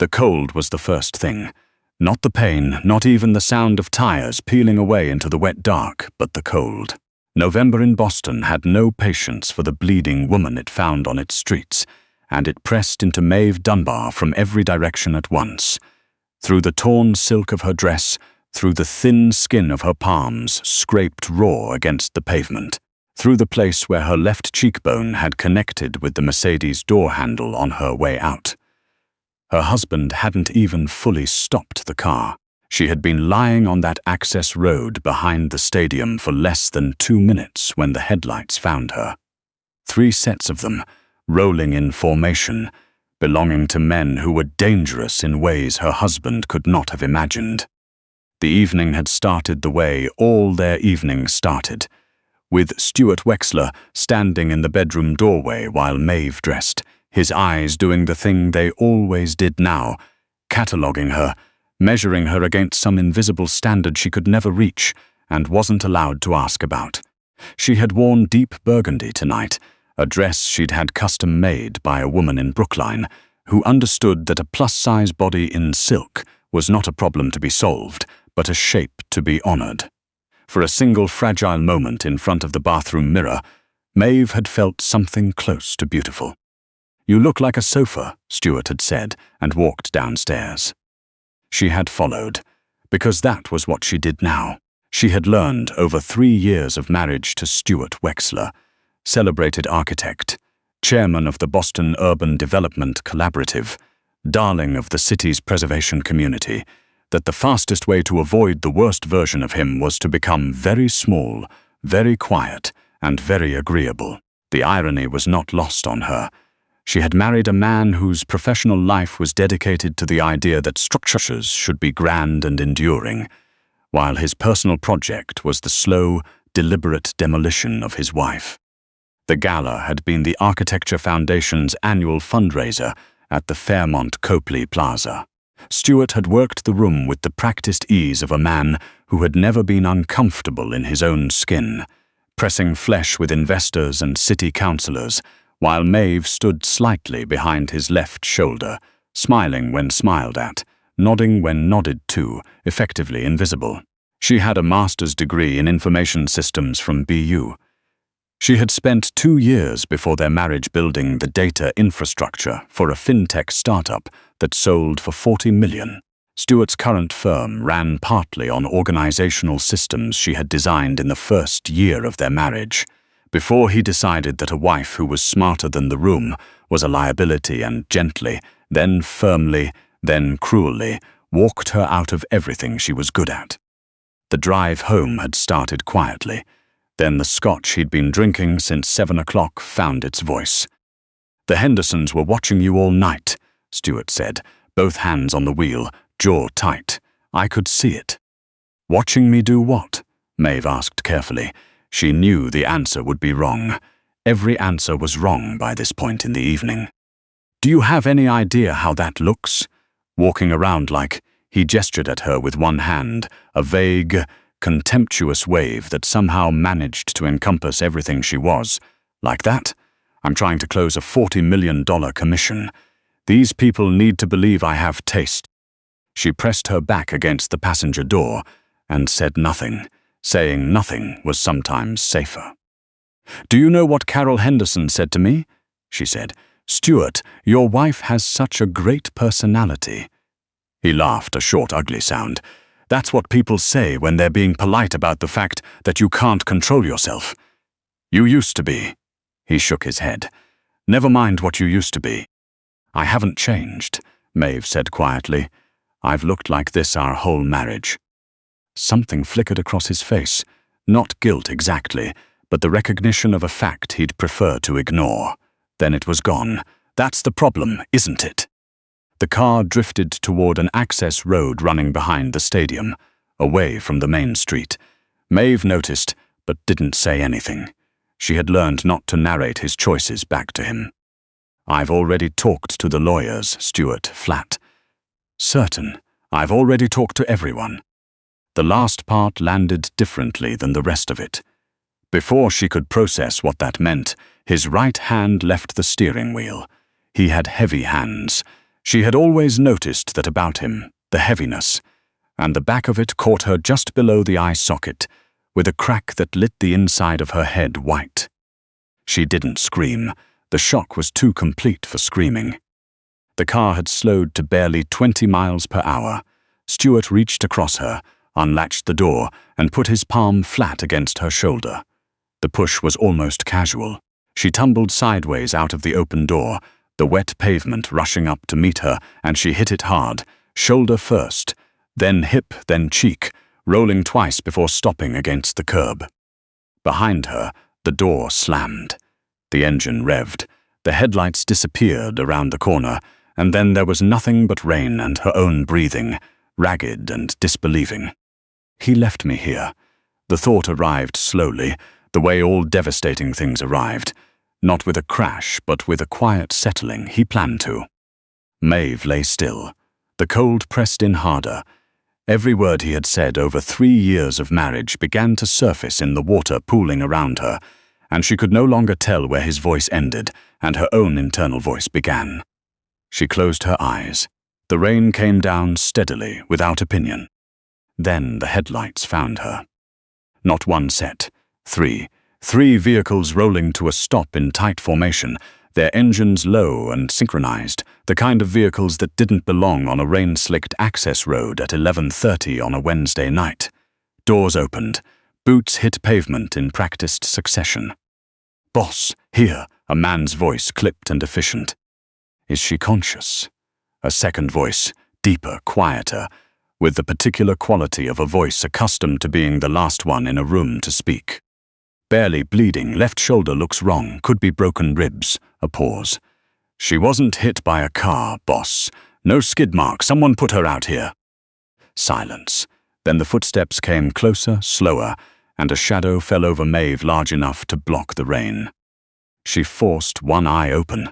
The cold was the first thing. Not the pain, not even the sound of tires peeling away into the wet dark, but the cold. November in Boston had no patience for the bleeding woman it found on its streets, and it pressed into Maeve Dunbar from every direction at once. Through the torn silk of her dress, through the thin skin of her palms scraped raw against the pavement, through the place where her left cheekbone had connected with the Mercedes door handle on her way out. Her husband hadn't even fully stopped the car. She had been lying on that access road behind the stadium for less than 2 minutes when the headlights found her. 3 sets of them, rolling in formation, belonging to men who were dangerous in ways her husband could not have imagined. The evening had started the way all their evenings started, with Stuart Wexler standing in the bedroom doorway while Maeve dressed, his eyes doing the thing they always did now, cataloguing her, measuring her against some invisible standard she could never reach and wasn't allowed to ask about. She had worn deep burgundy tonight, a dress she'd had custom-made by a woman in Brookline, who understood that a plus-size body in silk was not a problem to be solved, but a shape to be honored. For a single fragile moment in front of the bathroom mirror, Maeve had felt something close to beautiful. "You look like a sofa," Stuart had said, and walked downstairs. She had followed, because that was what she did now. She had learned over 3 years of marriage to Stuart Wexler, celebrated architect, chairman of the Boston Urban Development Collaborative, darling of the city's preservation community, that the fastest way to avoid the worst version of him was to become very small, very quiet, and very agreeable. The irony was not lost on her. She had married a man whose professional life was dedicated to the idea that structures should be grand and enduring, while his personal project was the slow, deliberate demolition of his wife. The gala had been the Architecture Foundation's annual fundraiser at the Fairmont Copley Plaza. Stuart had worked the room with the practiced ease of a man who had never been uncomfortable in his own skin, pressing flesh with investors and city councillors, while Maeve stood slightly behind his left shoulder, smiling when smiled at, nodding when nodded to, effectively invisible. She had a master's degree in information systems from BU. She had spent 2 years before their marriage building the data infrastructure for a fintech startup that sold for $40 million. Stuart's current firm ran partly on organizational systems she had designed in the first year of their marriage, before he decided that a wife who was smarter than the room was a liability and gently, then firmly, then cruelly, walked her out of everything she was good at. The drive home had started quietly. Then the scotch he'd been drinking since 7 o'clock found its voice. "The Hendersons were watching you all night," Stuart said, both hands on the wheel, jaw tight. "I could see it." "Watching me do what?" Maeve asked carefully. She knew the answer would be wrong. Every answer was wrong by this point in the evening. "Do you have any idea how that looks? Walking around like," he gestured at her with one hand, a vague, contemptuous wave that somehow managed to encompass everything she was. "Like that? I'm trying to close a $40 million commission. These people need to believe I have taste." She pressed her back against the passenger door and said nothing. Saying nothing was sometimes safer. "Do you know what Carol Henderson said to me?" she said. "Stuart, your wife has such a great personality." He laughed, a short, ugly sound. "That's what people say when they're being polite about the fact that you can't control yourself." "You used to be." He shook his head. "Never mind what you used to be." "I haven't changed," Maeve said quietly. "I've looked like this our whole marriage." Something flickered across his face. Not guilt exactly, but the recognition of a fact he'd prefer to ignore. Then it was gone. "That's the problem, isn't it?" The car drifted toward an access road running behind the stadium, away from the main street. Maeve noticed, but didn't say anything. She had learned not to narrate his choices back to him. "I've already talked to the lawyers," Stuart, flat. "Certain. I've already talked to everyone." The last part landed differently than the rest of it. Before she could process what that meant, his right hand left the steering wheel. He had heavy hands. She had always noticed that about him, the heaviness, and the back of it caught her just below the eye socket, with a crack that lit the inside of her head white. She didn't scream. The shock was too complete for screaming. The car had slowed to barely 20 miles per hour. Stuart reached across her, unlatched the door, and put his palm flat against her shoulder. The push was almost casual. She tumbled sideways out of the open door, the wet pavement rushing up to meet her, and she hit it hard, shoulder first, then hip, then cheek, rolling twice before stopping against the curb. Behind her, the door slammed. The engine revved. The headlights disappeared around the corner, and then there was nothing but rain and her own breathing, ragged and disbelieving. He left me here. The thought arrived slowly, the way all devastating things arrived, not with a crash, but with a quiet settling he planned to. Maeve lay still. The cold pressed in harder. Every word he had said over 3 years of marriage began to surface in the water pooling around her, and she could no longer tell where his voice ended and her own internal voice began. She closed her eyes. The rain came down steadily, without opinion. Then the headlights found her. Not one set. 3. 3 vehicles rolling to a stop in tight formation, their engines low and synchronized, the kind of vehicles that didn't belong on a rain-slicked access road at 11:30 on a Wednesday night. Doors opened. Boots hit pavement in practiced succession. "Boss, here," a man's voice clipped and efficient. "Is she conscious?" A second voice, deeper, quieter, with the particular quality of a voice accustomed to being the last one in a room to speak. "Barely bleeding, left shoulder looks wrong, could be broken ribs." A pause. "She wasn't hit by a car, boss. No skid mark, someone put her out here." Silence. Then the footsteps came closer, slower, and a shadow fell over Maeve large enough to block the rain. She forced one eye open.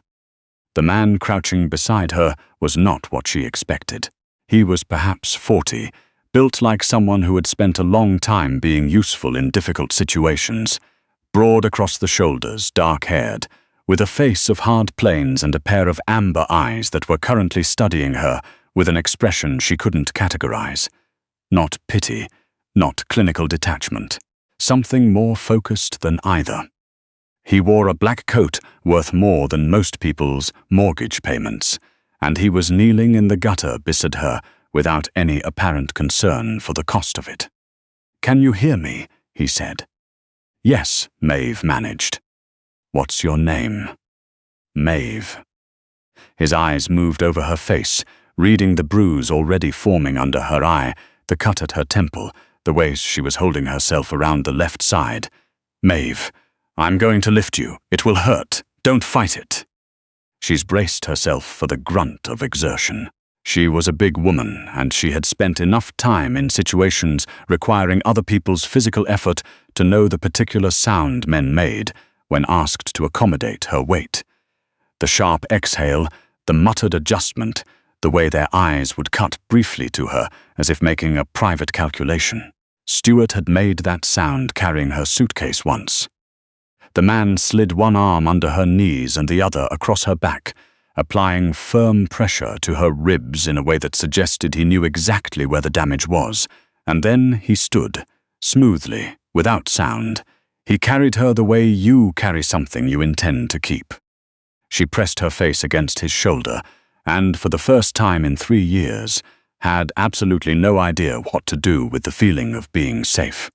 The man crouching beside her was not what she expected. He was perhaps 40, built like someone who had spent a long time being useful in difficult situations, broad across the shoulders, dark-haired, with a face of hard plains and a pair of amber eyes that were currently studying her with an expression she couldn't categorize. Not pity, not clinical detachment. Something more focused than either. He wore a black coat worth more than most people's mortgage payments, and he was kneeling in the gutter beside her without any apparent concern for the cost of it. "Can you hear me?" he said. "Yes," Maeve managed. "What's your name?" "Maeve." His eyes moved over her face, reading the bruise already forming under her eye, the cut at her temple, the way she was holding herself around the left side. "Maeve, I'm going to lift you. It will hurt. Don't fight it." She's braced herself for the grunt of exertion. She was a big woman, and she had spent enough time in situations requiring other people's physical effort to know the particular sound men made when asked to accommodate her weight. The sharp exhale, the muttered adjustment, the way their eyes would cut briefly to her as if making a private calculation. Stuart had made that sound carrying her suitcase once. The man slid one arm under her knees and the other across her back, applying firm pressure to her ribs in a way that suggested he knew exactly where the damage was. And then he stood, smoothly, without sound. He carried her the way you carry something you intend to keep. She pressed her face against his shoulder, and for the first time in 3 years, had absolutely no idea what to do with the feeling of being safe.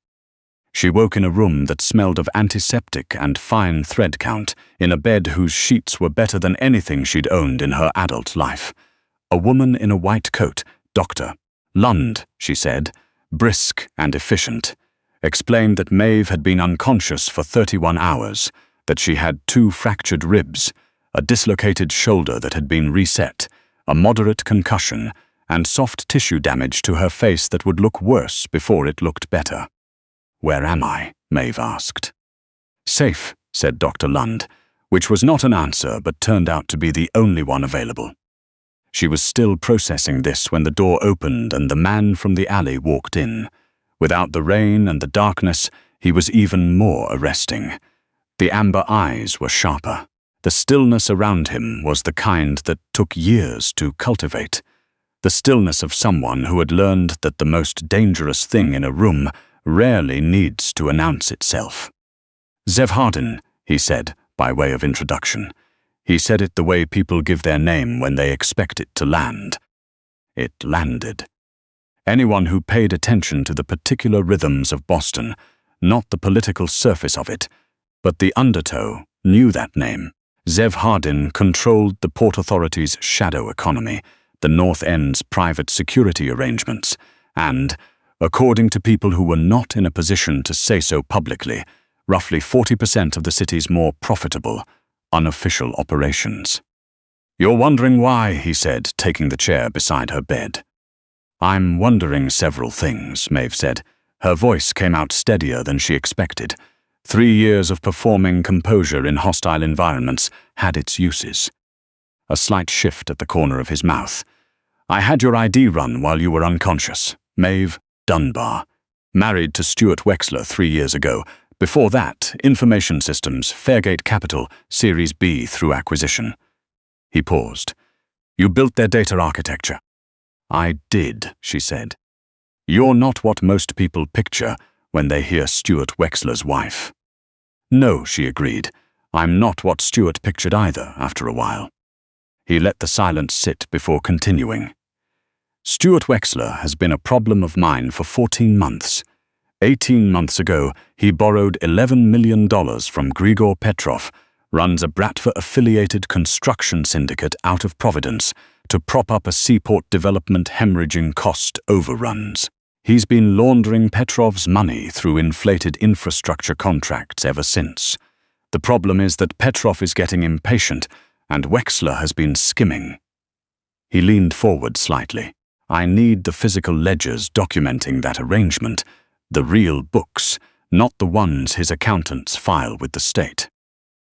She woke in a room that smelled of antiseptic and fine thread count, in a bed whose sheets were better than anything she'd owned in her adult life. A woman in a white coat, Dr. Lund, she said, brisk and efficient, explained that Maeve had been unconscious for 31 hours, that she had 2 fractured ribs, a dislocated shoulder that had been reset, a moderate concussion, and soft tissue damage to her face that would look worse before it looked better. "Where am I?" Maeve asked. "Safe," said Dr. Lund, which was not an answer but turned out to be the only one available. She was still processing this when the door opened and the man from the alley walked in. Without the rain and the darkness, he was even more arresting. The amber eyes were sharper. The stillness around him was the kind that took years to cultivate. The stillness of someone who had learned that the most dangerous thing in a room rarely needs to announce itself. "Zev Hardin," he said, by way of introduction. He said it the way people give their name when they expect it to land. It landed. Anyone who paid attention to the particular rhythms of Boston, not the political surface of it, but the undertow, knew that name. Zev Hardin controlled the Port Authority's shadow economy, the North End's private security arrangements, and, according to people who were not in a position to say so publicly, roughly 40% of the city's more profitable, unofficial operations. "You're wondering why," he said, taking the chair beside her bed. "I'm wondering several things," Maeve said. Her voice came out steadier than she expected. 3 years of performing composure in hostile environments had its uses. A slight shift at the corner of his mouth. "I had your ID run while you were unconscious. Maeve Dunbar. Married to Stuart Wexler 3 years ago. Before that, Information Systems, Fairgate Capital, Series B through acquisition." He paused. "You built their data architecture." "I did," she said. "You're not what most people picture when they hear Stuart Wexler's wife." "No," she agreed. "I'm not what Stuart pictured either, after a while." He let the silence sit before continuing. "Stuart Wexler has been a problem of mine for 14 months. 18 months ago, he borrowed $11 million from Grigor Petrov, runs a Bratva-affiliated construction syndicate out of Providence, to prop up a seaport development hemorrhaging cost overruns. He's been laundering Petrov's money through inflated infrastructure contracts ever since. The problem is that Petrov is getting impatient, and Wexler has been skimming." He leaned forward slightly. "I need the physical ledgers documenting that arrangement, the real books, not the ones his accountants file with the state."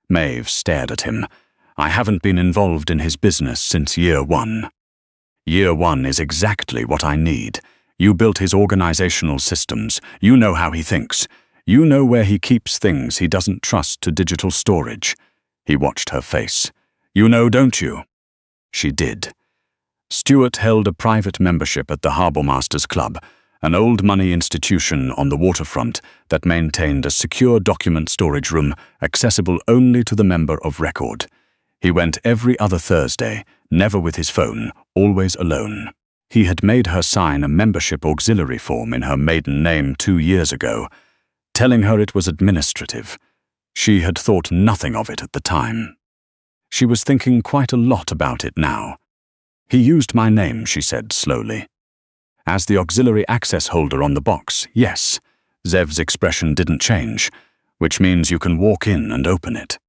Maeve stared at him. "I haven't been involved in his business since year one." "Year one is exactly what I need. You built his organizational systems. You know how he thinks. You know where he keeps things he doesn't trust to digital storage." He watched her face. "You know, don't you?" She did. Stuart held a private membership at the Harbour Masters Club, an old money institution on the waterfront that maintained a secure document storage room accessible only to the member of record. He went every other Thursday, never with his phone, always alone. He had made her sign a membership auxiliary form in her maiden name 2 years ago, telling her it was administrative. She had thought nothing of it at the time. She was thinking quite a lot about it now. "He used my name," she said slowly. "As the auxiliary access holder on the box, yes." Zev's expression didn't change, "which means you can walk in and open it."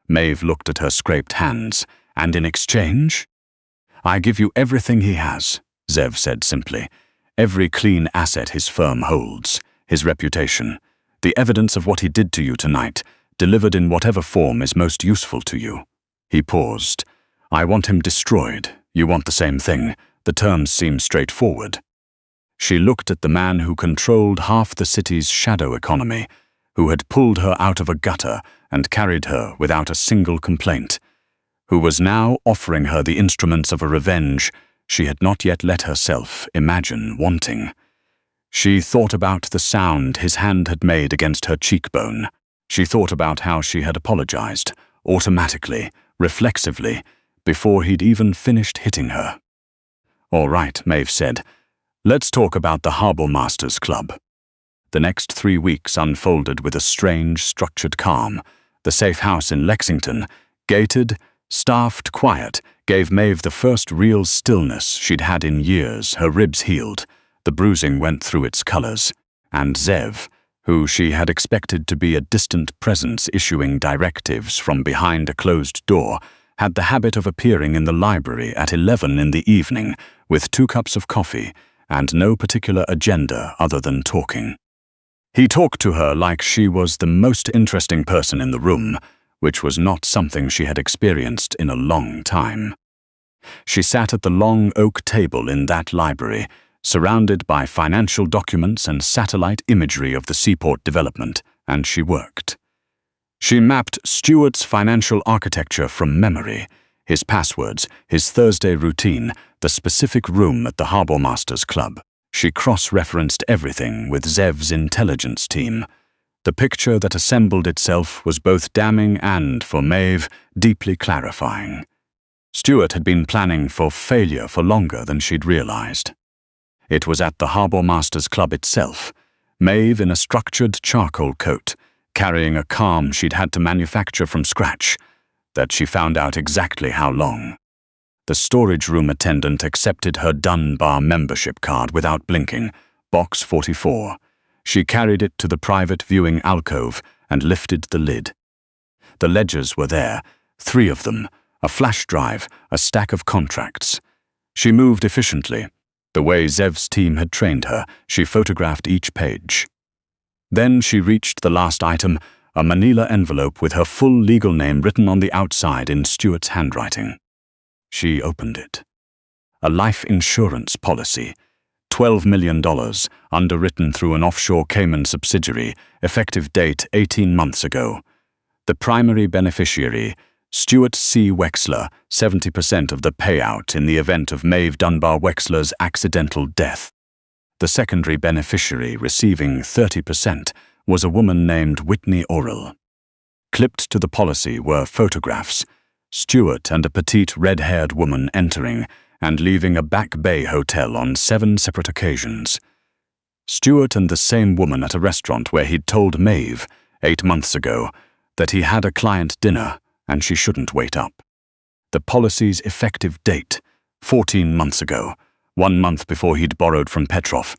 Maeve looked at her scraped hands. "And in exchange?" "I give you everything he has," Zev said simply. "Every clean asset his firm holds, his reputation, the evidence of what he did to you tonight, delivered in whatever form is most useful to you." He paused. "I want him destroyed. You want the same thing. The terms seem straightforward." She looked at the man who controlled half the city's shadow economy, who had pulled her out of a gutter and carried her without a single complaint, who was now offering her the instruments of a revenge she had not yet let herself imagine wanting. She thought about the sound his hand had made against her cheekbone. She thought about how she had apologized, automatically, reflexively, before he'd even finished hitting her. "All right," Maeve said. "Let's talk about the Harbour Masters Club." The next 3 weeks unfolded with a strange, structured calm. The safe house in Lexington, gated, staffed, quiet, gave Maeve the first real stillness she'd had in years. Her ribs healed. The bruising went through its colors. And Zev, who she had expected to be a distant presence issuing directives from behind a closed door, had the habit of appearing in the library at 11 in the evening with 2 cups of coffee and no particular agenda other than talking. He talked to her like she was the most interesting person in the room, which was not something she had experienced in a long time. She sat at the long oak table in that library, surrounded by financial documents and satellite imagery of the seaport development, and she worked. She mapped Stuart's financial architecture from memory, his passwords, his Thursday routine, the specific room at the Harbour Masters Club. She cross-referenced everything with Zev's intelligence team. The picture that assembled itself was both damning and, for Maeve, deeply clarifying. Stuart had been planning for failure for longer than she'd realized. It was at the Harbour Masters Club itself, Maeve in a structured charcoal coat, carrying a calm she'd had to manufacture from scratch, that she found out exactly how long. The storage room attendant accepted her Dunbar membership card without blinking, box 44. She carried it to the private viewing alcove and lifted the lid. The ledgers were there, 3 of them, a flash drive, a stack of contracts. She moved efficiently. The way Zev's team had trained her, she photographed each page. Then she reached the last item, a manila envelope with her full legal name written on the outside in Stuart's handwriting. She opened it. A life insurance policy, $12 million, underwritten through an offshore Cayman subsidiary, effective date 18 months ago. The primary beneficiary, Stuart C. Wexler, 70% of the payout in the event of Maeve Dunbar Wexler's accidental death. The secondary beneficiary, receiving 30%, was a woman named Whitney Orrell. Clipped to the policy were photographs, Stuart and a petite red-haired woman entering and leaving a Back Bay hotel on 7 separate occasions. Stuart and the same woman at a restaurant where he'd told Maeve, 8 months ago, that he had a client dinner and she shouldn't wait up. The policy's effective date, 14 months ago, 1 month before he'd borrowed from Petrov,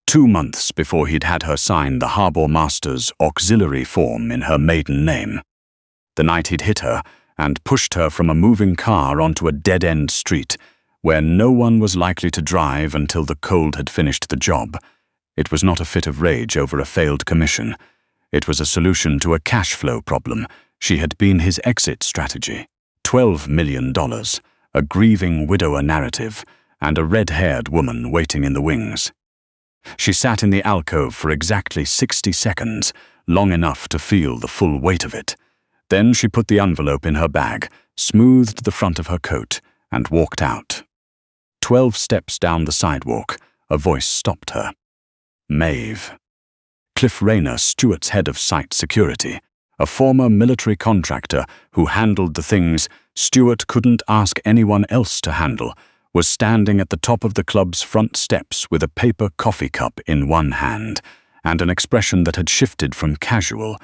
2 months before he'd had her sign the Harbour Masters auxiliary form in her maiden name. The night he'd hit her and pushed her from a moving car onto a dead-end street where no one was likely to drive until the cold had finished the job. It was not a fit of rage over a failed commission. It was a solution to a cash flow problem. She had been his exit strategy. $12 million, a grieving widower narrative, and a red-haired woman waiting in the wings. She sat in the alcove for exactly 60 seconds, long enough to feel the full weight of it. Then she put the envelope in her bag, smoothed the front of her coat, and walked out. 12 steps down the sidewalk, a voice stopped her. Maeve. Cliff Rayner, Stuart's head of site security, a former military contractor who handled the things Stuart couldn't ask anyone else to handle, was standing at the top of the club's front steps with a paper coffee cup in one hand and an expression that had shifted from casual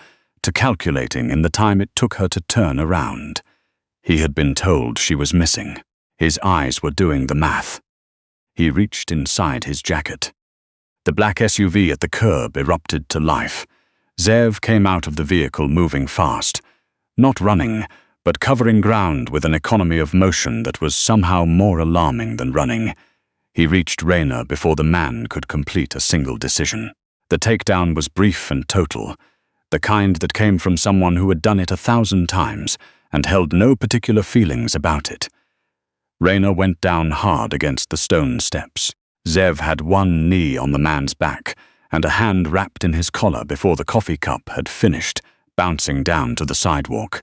to calculating in the time it took her to turn around. He had been told she was missing. His eyes were doing the math. He reached inside his jacket. The black SUV at the curb erupted to life. Zev came out of the vehicle moving fast, not running, but covering ground with an economy of motion that was somehow more alarming than running. He reached Rayner before the man could complete a single decision. The takedown was brief and total, the kind that came from someone who had done it 1,000 times and held no particular feelings about it. Rayner went down hard against the stone steps. Zev had one knee on the man's back and a hand wrapped in his collar before the coffee cup had finished, bouncing down to the sidewalk.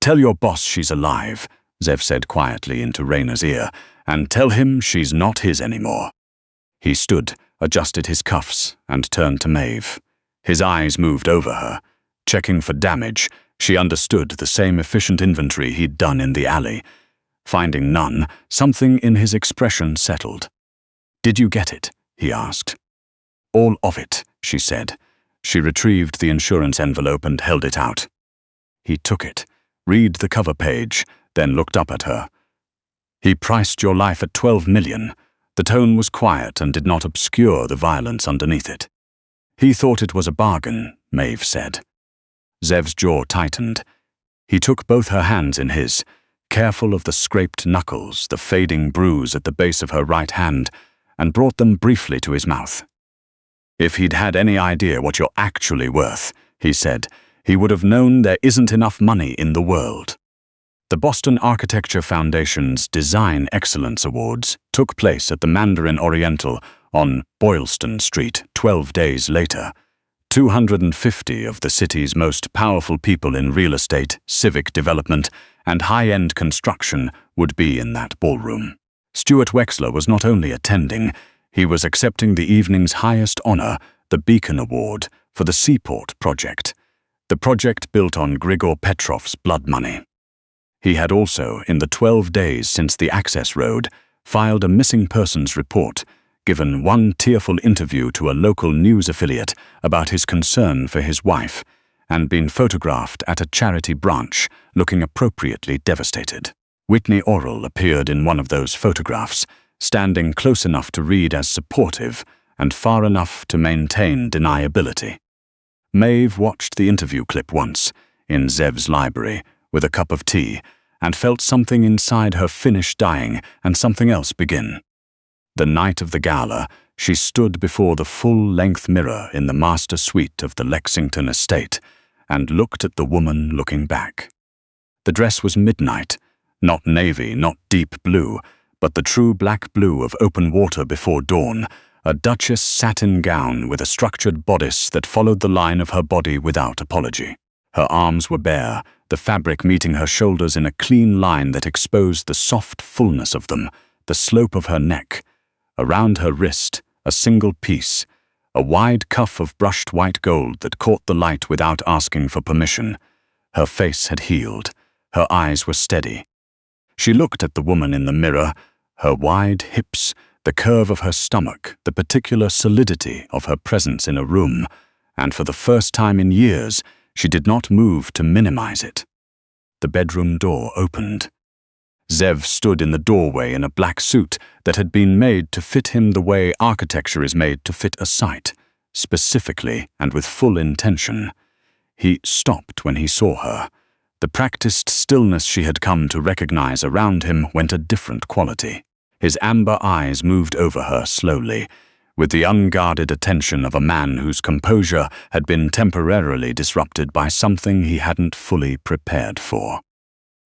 "Tell your boss she's alive," Zev said quietly into Rayner's ear, "and tell him she's not his anymore." He stood, adjusted his cuffs, and turned to Maeve. His eyes moved over her. Checking for damage, she understood the same efficient inventory he'd done in the alley. Finding none, something in his expression settled. "Did you get it?" he asked. "All of it," she said. She retrieved the insurance envelope and held it out. He took it, read the cover page, then looked up at her. "He priced your life at $12 million. The tone was quiet and did not obscure the violence underneath it. "He thought it was a bargain," Maeve said. Zev's jaw tightened. He took both her hands in his, careful of the scraped knuckles, the fading bruise at the base of her right hand, and brought them briefly to his mouth. "If he'd had any idea what you're actually worth," he said, "he would have known there isn't enough money in the world." The Boston Architecture Foundation's Design Excellence Awards took place at the Mandarin Oriental on Boylston Street 12 days later. 250 of the city's most powerful people in real estate, civic development, and high-end construction would be in that ballroom. Stuart Wexler was not only attending, he was accepting the evening's highest honor, the Beacon Award, for the Seaport Project, the project built on Grigor Petrov's blood money. He had also, in the 12 days since the access road, filed a missing persons report, given one tearful interview to a local news affiliate about his concern for his wife, and been photographed at a charity branch looking appropriately devastated. Whitney Orrell appeared in one of those photographs, standing close enough to read as supportive and far enough to maintain deniability. Maeve watched the interview clip once, in Zev's library, with a cup of tea, and felt something inside her finish dying and something else begin. The night of the gala, she stood before the full-length mirror in the master suite of the Lexington estate and looked at the woman looking back. The dress was midnight, not navy, not deep blue, but the true black blue of open water before dawn, a Duchess satin gown with a structured bodice that followed the line of her body without apology. Her arms were bare, the fabric meeting her shoulders in a clean line that exposed the soft fullness of them, the slope of her neck. Around her wrist, a single piece, a wide cuff of brushed white gold that caught the light without asking for permission. Her face had healed. Her eyes were steady. She looked at the woman in the mirror, her wide hips, the curve of her stomach, the particular solidity of her presence in a room, and for the first time in years, she did not move to minimize it. The bedroom door opened. Zev stood in the doorway in a black suit that had been made to fit him the way architecture is made to fit a site, specifically and with full intention. He stopped when he saw her. The practiced stillness she had come to recognize around him went a different quality. His amber eyes moved over her slowly, with the unguarded attention of a man whose composure had been temporarily disrupted by something he hadn't fully prepared for.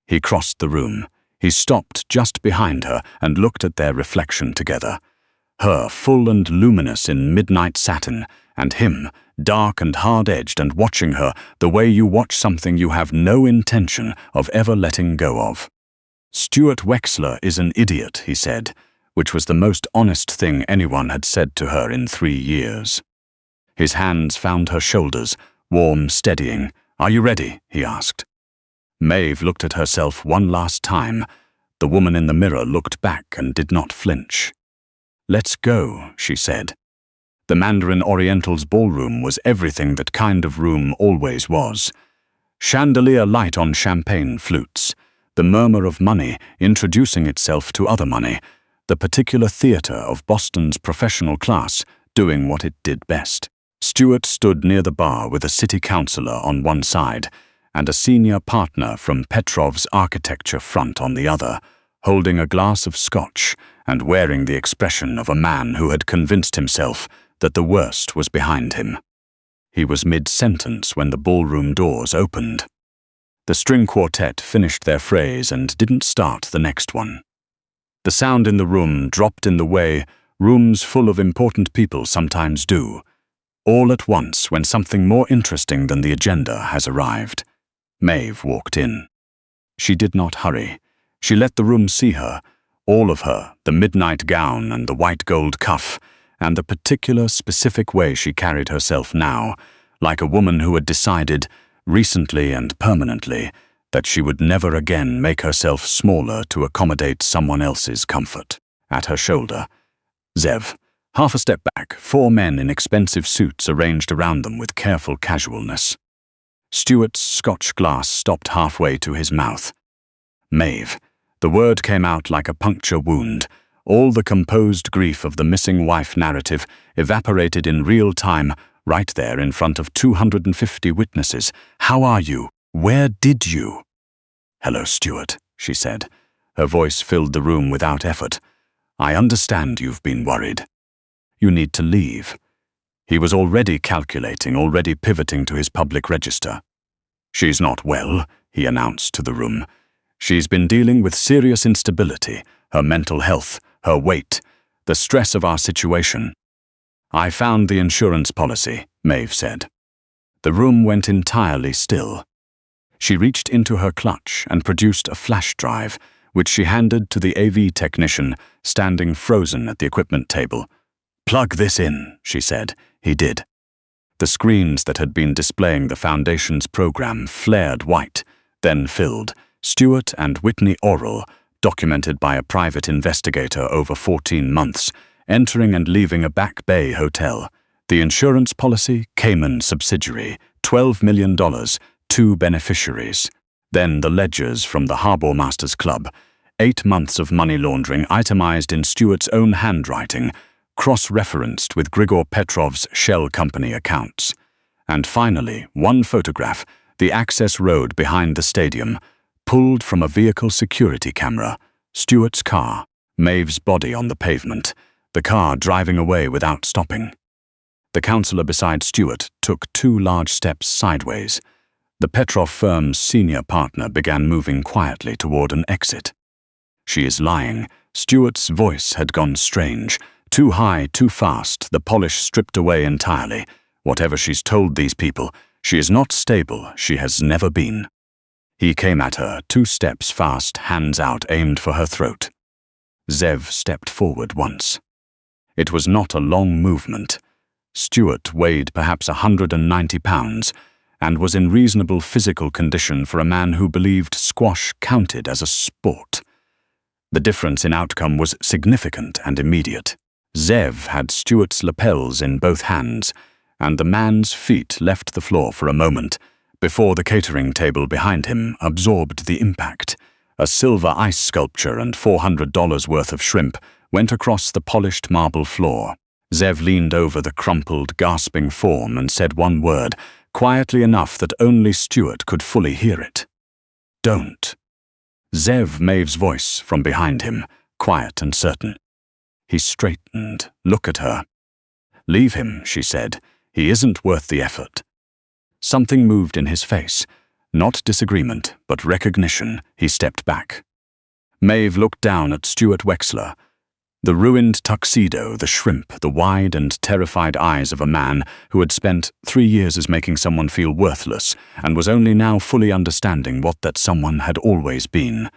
He crossed the room. He stopped just behind her and looked at their reflection together. Her full and luminous in midnight satin, and him, dark and hard-edged and watching her the way you watch something you have no intention of ever letting go of. "Stuart Wexler is an idiot," he said, which was the most honest thing anyone had said to her in 3 years. His hands found her shoulders, warm, steadying. "Are you ready?" he asked. Maeve looked at herself one last time. The woman in the mirror looked back and did not flinch. "Let's go," she said. The Mandarin Oriental's ballroom was everything that kind of room always was. Chandelier light on champagne flutes, the murmur of money introducing itself to other money, the particular theater of Boston's professional class doing what it did best. Stuart stood near the bar with a city councillor on one side and a senior partner from Petrov's architecture front on the other, holding a glass of scotch and wearing the expression of a man who had convinced himself that the worst was behind him. He was mid-sentence when the ballroom doors opened. The string quartet finished their phrase and didn't start the next one. The sound in the room dropped in the way rooms full of important people sometimes do, all at once when something more interesting than the agenda has arrived. Maeve walked in. She did not hurry. She let the room see her, all of her, the midnight gown and the white gold cuff, and the particular specific way she carried herself now, like a woman who had decided, recently and permanently, that she would never again make herself smaller to accommodate someone else's comfort. At her shoulder, Zev, half a step back, 4 men in expensive suits arranged around them with careful casualness. Stuart's Scotch glass stopped halfway to his mouth. Maeve. The word came out like a puncture wound. All the composed grief of the missing wife narrative evaporated in real time, right there in front of 250 witnesses. "How are you? Where did you?" "Hello, Stuart," she said. Her voice filled the room without effort. "I understand you've been worried. You need to leave." He was already calculating, already pivoting to his public register. "She's not well," he announced to the room. "She's been dealing with serious instability, her mental health, her weight, the stress of our situation." "I found the insurance policy," Maeve said. The room went entirely still. She reached into her clutch and produced a flash drive, which she handed to the AV technician standing frozen at the equipment table. "Plug this in," she said. He did. The screens that had been displaying the Foundation's program flared white, then filled. Stuart and Whitney Orrell, documented by a private investigator over 14 months, entering and leaving a Back Bay hotel. The insurance policy, Cayman subsidiary, $12 million, 2 beneficiaries. Then the ledgers from the Harbour Masters Club, 8 months of money laundering itemized in Stuart's own handwriting, cross-referenced with Grigor Petrov's shell company accounts. And finally, one photograph, the access road behind the stadium, pulled from a vehicle security camera, Stuart's car, Maeve's body on the pavement, the car driving away without stopping. The counselor beside Stuart took 2 large steps sideways. The Petrov firm's senior partner began moving quietly toward an exit. "She is lying." Stuart's voice had gone strange. Too high, too fast, the polish stripped away entirely. Whatever she's told these people, she is not stable, she has never been. He came at her, 2 steps fast, hands out, aimed for her throat. Zev stepped forward once. It was not a long movement. Stuart weighed perhaps 190 pounds and was in reasonable physical condition for a man who believed squash counted as a sport. The difference in outcome was significant and immediate. Zev had Stuart's lapels in both hands, and the man's feet left the floor for a moment before the catering table behind him absorbed the impact. A silver ice sculpture and $400 worth of shrimp went across the polished marble floor. Zev leaned over the crumpled, gasping form and said one word, quietly enough that only Stuart could fully hear it. "Don't." Zev, Maeve's voice from behind him, quiet and certain. He straightened. "Look at her." "Leave him," she said. "He isn't worth the effort." Something moved in his face. Not disagreement, but recognition. He stepped back. Maeve looked down at Stuart Wexler. The ruined tuxedo, the shrimp, the wide and terrified eyes of a man who had spent 3 years as making someone feel worthless and was only now fully understanding what that someone had always been.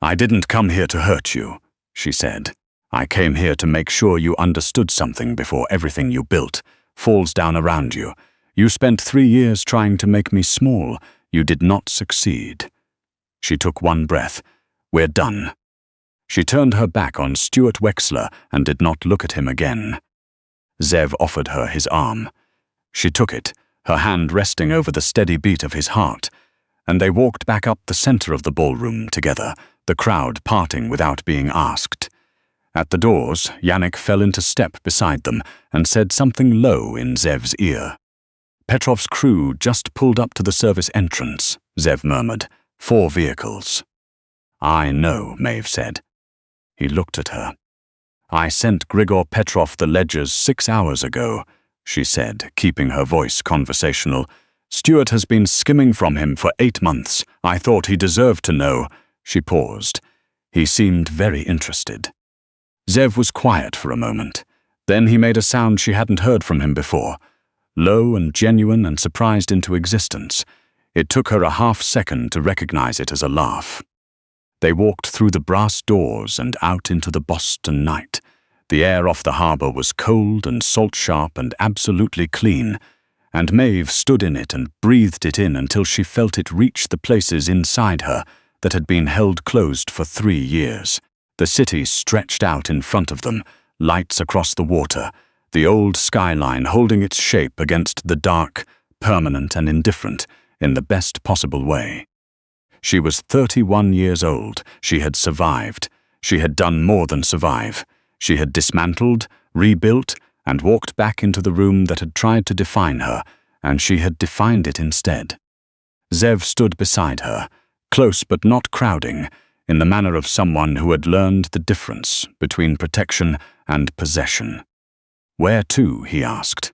"I didn't come here to hurt you," she said. "I came here to make sure you understood something before everything you built falls down around you. You spent 3 years trying to make me small. You did not succeed." She took one breath. "We're done." She turned her back on Stuart Wexler and did not look at him again. Zev offered her his arm. She took it, her hand resting over the steady beat of his heart, and they walked back up the center of the ballroom together, the crowd parting without being asked. At the doors, Yannick fell into step beside them and said something low in Zev's ear. "Petrov's crew just pulled up to the service entrance," Zev murmured. 4 vehicles. "I know," Maeve said. He looked at her. "I sent Grigor Petrov the ledgers 6 hours ago," she said, keeping her voice conversational. "Stuart has been skimming from him for 8 months. I thought he deserved to know." She paused. He seemed very interested. Zev was quiet for a moment. Then he made a sound she hadn't heard from him before, low and genuine and surprised into existence. It took her a half-second to recognize it as a laugh. They walked through the brass doors and out into the Boston night. The air off the harbor was cold and salt-sharp and absolutely clean, and Maeve stood in it and breathed it in until she felt it reach the places inside her that had been held closed for 3 years. The city stretched out in front of them, lights across the water, the old skyline holding its shape against the dark, permanent and indifferent, in the best possible way. She was 31 years old. She had survived. She had done more than survive. She had dismantled, rebuilt, and walked back into the room that had tried to define her, and she had defined it instead. Zev stood beside her, close but not crowding, in the manner of someone who had learned the difference between protection and possession. "Where to?" he asked.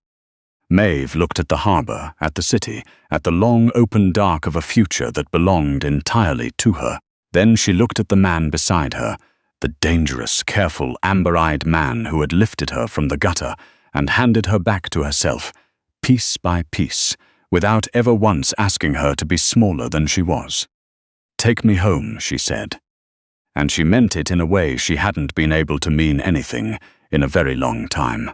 Maeve looked at the harbor, at the city, at the long open dark of a future that belonged entirely to her. Then she looked at the man beside her, the dangerous, careful, amber-eyed man who had lifted her from the gutter and handed her back to herself, piece by piece, without ever once asking her to be smaller than she was. "Take me home," she said. And she meant it in a way she hadn't been able to mean anything in a very long time.